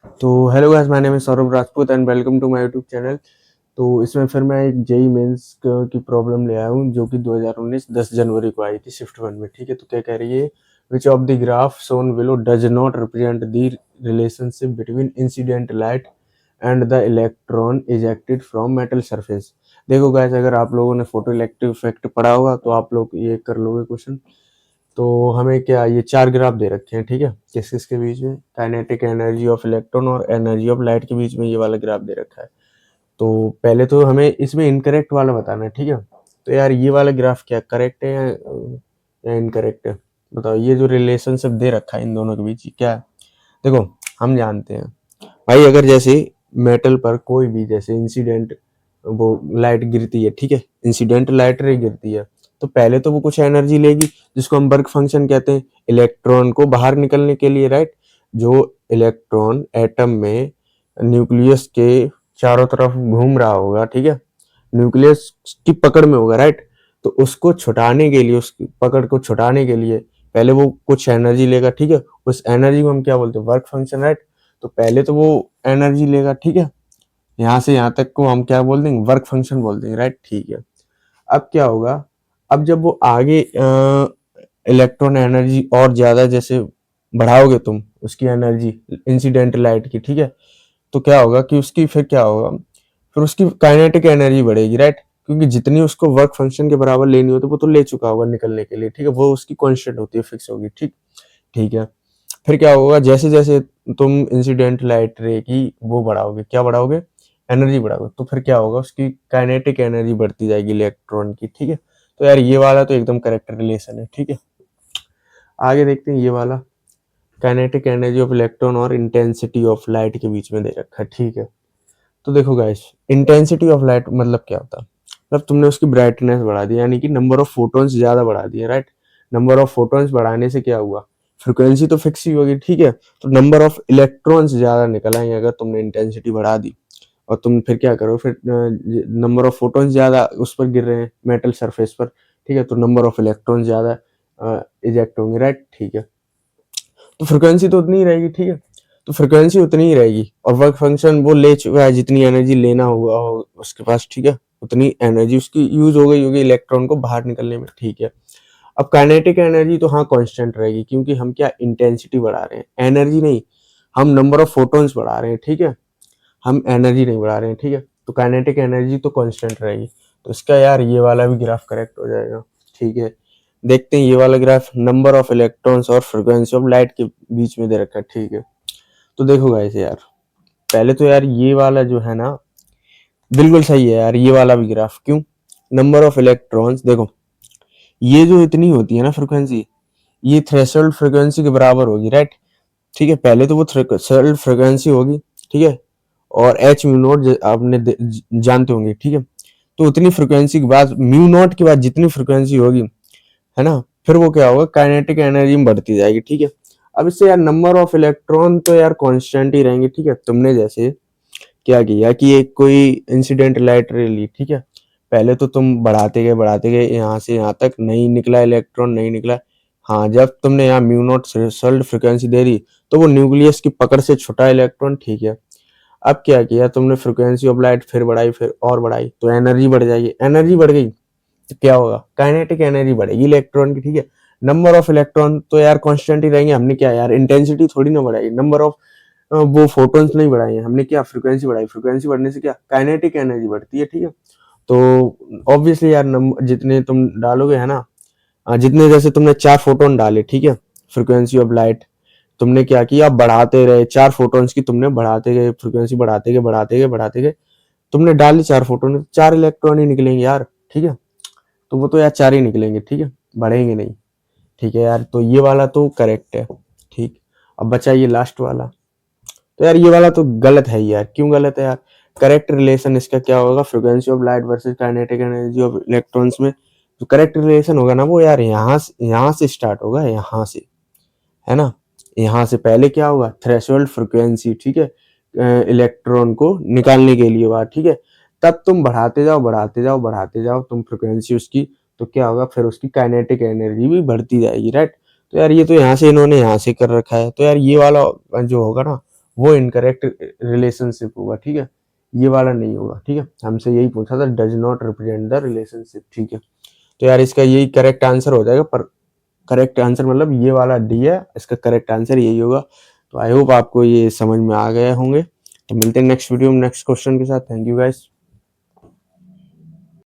तो hello guys, my name is Saurabh Rajput and welcome to my YouTube channel. तो इसमें फिर मैं एक जेई मेंस की प्रॉब्लम ले आया हूँ जो कि 2019 10 जनवरी को आई थी शिफ्ट वन में। ठीक है, तो क्या कह रही है, which of the graph shown below does not represent the relationship between incident light and the electron ejected from metal surface. देखो गाइस, अगर आप लोगों ने फोटो इलेक्ट्रिक इफेक्ट पढ़ा होगा तो आप लोग ये कर लोगे क्वेश्चन। तो हमें क्या, ये चार ग्राफ दे रखे हैं। ठीक है, किस किस के बीच में, काइनेटिक एनर्जी ऑफ इलेक्ट्रॉन और एनर्जी ऑफ लाइट के बीच में ये वाला ग्राफ दे रखा है। तो पहले तो हमें इसमें इनकरेक्ट वाला बताना है। ठीक है, तो यार ये वाला ग्राफ क्या करेक्ट है या इनकरेक्ट है, बताओ। ये जो रिलेशनशिप दे रखा है इन दोनों के बीच, क्या है? देखो, हम जानते हैं भाई, अगर जैसे मेटल पर कोई भी जैसे इंसिडेंट वो लाइट गिरती है, ठीक है, इंसिडेंट लाइट रे गिरती है, तो पहले तो वो कुछ एनर्जी लेगी जिसको हम वर्क फंक्शन कहते हैं, इलेक्ट्रॉन को बाहर निकलने के लिए, राइट। जो इलेक्ट्रॉन एटम में न्यूक्लियस के चारों तरफ घूम रहा होगा, ठीक है, न्यूक्लियस की पकड़ में होगा, राइट। तो उसको छुटाने के लिए, उसकी पकड़ को छुटाने के लिए पहले वो कुछ एनर्जी लेगा, ठीक है। उस एनर्जी को हम क्या बोलते हैं, वर्क फंक्शन, राइट। तो पहले तो वो एनर्जी लेगा, ठीक है, यहाँ से यहाँ तक को हम क्या बोल देंगे, वर्क फंक्शन बोल देंगे, राइट। ठीक है, अब क्या होगा, अब जब वो आगे इलेक्ट्रॉन एनर्जी और ज्यादा जैसे बढ़ाओगे तुम उसकी एनर्जी इंसिडेंट लाइट की, ठीक है, तो क्या होगा कि उसकी फिर क्या होगा, फिर उसकी काइनेटिक एनर्जी बढ़ेगी, राइट। क्योंकि जितनी उसको वर्क फंक्शन के बराबर लेनी होती है वो तो ले चुका होगा निकलने के लिए, ठीक है, वो उसकी कांस्टेंट होती है, फिक्स होगी। ठीक, ठीक है। फिर क्या होगा, जैसे जैसे तुम इंसिडेंट लाइट रे की वो बढ़ाओगे, क्या बढ़ाओगे, एनर्जी बढ़ाओगे, तो फिर क्या होगा, उसकी काइनेटिक एनर्जी बढ़ती जाएगी इलेक्ट्रॉन की। ठीक है, तो यार ये वाला तो एकदम करेक्ट रिलेशन है। ठीक है, आगे देखते हैं ये वाला, काइनेटिक एनर्जी ऑफ इलेक्ट्रॉन और इंटेंसिटी ऑफ लाइट के बीच में दे रखा है। ठीक है, तो देखो गाइस, इंटेंसिटी ऑफ लाइट मतलब क्या होता है, मतलब तुमने उसकी ब्राइटनेस बढ़ा दी, यानी कि नंबर ऑफ फोटॉन्स ज्यादा बढ़ा दिए, राइट। नंबर ऑफ फोटॉन्स बढ़ाने से क्या हुआ, फ्रिक्वेंसी तो फिक्स ही होगी, ठीक है। तो नंबर ऑफ इलेक्ट्रॉन्स ज्यादा निकल आएंगे अगर तुमने इंटेंसिटी बढ़ा दी। और तुम फिर क्या करो, फिर नंबर ऑफ फोटॉन्स ज्यादा उस पर गिर रहे हैं मेटल सरफेस पर, ठीक है, तो नंबर ऑफ इलेक्ट्रॉन ज्यादा इजेक्ट होंगे, राइट। ठीक है, तो फ्रिक्वेंसी तो उतनी ही रहेगी, ठीक है, तो फ्रिक्वेंसी उतनी ही रहेगी और वर्क फंक्शन वो ले चुका है, जितनी एनर्जी लेना हुआ हो उसके पास, ठीक है, उतनी एनर्जी उसकी यूज हो गई होगी इलेक्ट्रॉन को बाहर निकलने में। ठीक है, अब काइनेटिक एनर्जी तो हाँ कांस्टेंट रहेगी, क्योंकि हम क्या इंटेंसिटी बढ़ा रहे हैं, एनर्जी नहीं, हम नंबर ऑफ फोटॉन्स बढ़ा रहे हैं, ठीक है, हम एनर्जी नहीं बढ़ा रहे हैं। ठीक है, तो काइनेटिक एनर्जी तो कांस्टेंट रहेगी, तो इसका यार ये वाला भी ग्राफ करेक्ट हो जाएगा। ठीक है, देखते हैं ये वाला ग्राफ, नंबर ऑफ इलेक्ट्रॉन्स और फ्रिक्वेंसी ऑफ लाइट के बीच में दे रखा है। ठीक है, तो देखो गाइस यार, पहले तो यार ये वाला जो है ना बिल्कुल सही है यार, ये वाला भी ग्राफ। क्यों, नंबर ऑफ इलेक्ट्रॉन्स देखो, ये जो इतनी होती है ना फ्रिक्वेंसी, ये थ्रेशोल्ड फ्रिक्वेंसी के बराबर होगी, राइट। ठीक है, पहले तो वो थ्रेशोल्ड फ्रिक्वेंसी होगी, ठीक है, और एच म्यू नॉट आपने जानते होंगे, ठीक है। तो उतनी फ्रिक्वेंसी के बाद, म्यू नॉट के बाद जितनी फ्रिक्वेंसी होगी, है ना, फिर वो क्या होगा, काइनेटिक एनर्जी में बढ़ती जाएगी। ठीक है, अब इससे यार नंबर ऑफ इलेक्ट्रॉन तो यार कांस्टेंट ही रहेंगे। ठीक है, तुमने जैसे क्या किया कि एक कोई इंसिडेंट लाइट रे ली, ठीक है, पहले तो तुम बढ़ाते गए यहाँ से यहाँ तक, नहीं निकला इलेक्ट्रॉन, नहीं निकला। हाँ, जब तुमने यहाँ म्यू नॉट थ्रेशोल्ड फ्रिक्वेंसी दे दी तो वो न्यूक्लियस की पकड़ से छुटा इलेक्ट्रॉन। ठीक है, अब क्या किया तुमने, फ्रिक्वेंसी ऑफ लाइट फिर बढ़ाई, फिर और बढ़ाई, तो एनर्जी बढ़ जाएगी, एनर्जी बढ़ गई तो क्या होगा, काइनेटिक एनर्जी बढ़ेगी इलेक्ट्रॉन की। ठीक है, नंबर ऑफ इलेक्ट्रॉन तो यार कांस्टेंट ही रहेंगे, हमने क्या यार इंटेंसिटी थोड़ी ना बढ़ाई, नंबर ऑफ वो फोटॉन्स नहीं बढ़ाए हैं हमने, क्या फ्रीक्वेंसी बढ़ाई, फ्रीक्वेंसी बढ़ने से क्या काइनेटिक एनर्जी बढ़ती है। ठीक है, तो ऑब्वियसली यार जितने तुम डालोगे, है ना, जितने जैसे तुमने 4 फोटोन डाले, ठीक है, फ्रीक्वेंसी ऑफ लाइट, तुमने क्या किया, बढ़ाते रहे 4 फोटॉन्स की, तुमने बढ़ाते गए फ्रीक्वेंसी, बढ़ाते गए, तुमने डाली 4 फोटोन, 4 इलेक्ट्रॉन ही निकलेंगे यार। ठीक है, तो वो तो यार 4 ही निकलेंगे, ठीक है, बढ़ेंगे नहीं। ठीक है यार, तो ये वाला तो करेक्ट है। ठीक, अब बचा ये लास्ट वाला, तो यार ये वाला तो गलत है यार। क्यों गलत है यार, करेक्ट रिलेशन इसका क्या होगा, frequency of light versus kinetic energy of electrons में जो करेक्ट रिलेशन होगा ना, वो यार यहाँ से स्टार्ट होगा, यहाँ से, है ना, यहाँ से पहले क्या होगा, थ्रेशोल्ड फ्रीक्वेंसी, ठीक है, इलेक्ट्रॉन को निकालने के लिए बात, ठीक है, तब तुम बढ़ाते जाओ तुम फ्रीक्वेंसी उसकी, तो क्या होगा, फिर उसकी काइनेटिक एनर्जी भी बढ़ती जाएगी, राइट। तो यार ये तो यहाँ से इन्होंने यहाँ से कर रखा है, तो यार ये वाला जो होगा ना वो इनकरेक्ट रिलेशनशिप होगा, ठीक है, ये वाला नहीं होगा, ठीक है। हमसे यही पूछा था, does not represent the relationship, ठीक है। तो यार इसका यही करेक्ट आंसर हो जाएगा, पर करेक्ट आंसर मतलब ये वाला डी है, इसका करेक्ट आंसर यही होगा। तो आई होप आपको ये समझ में आ गए होंगे। तो मिलते हैं नेक्स्ट वीडियो में नेक्स्ट क्वेश्चन के साथ। Thank you guys.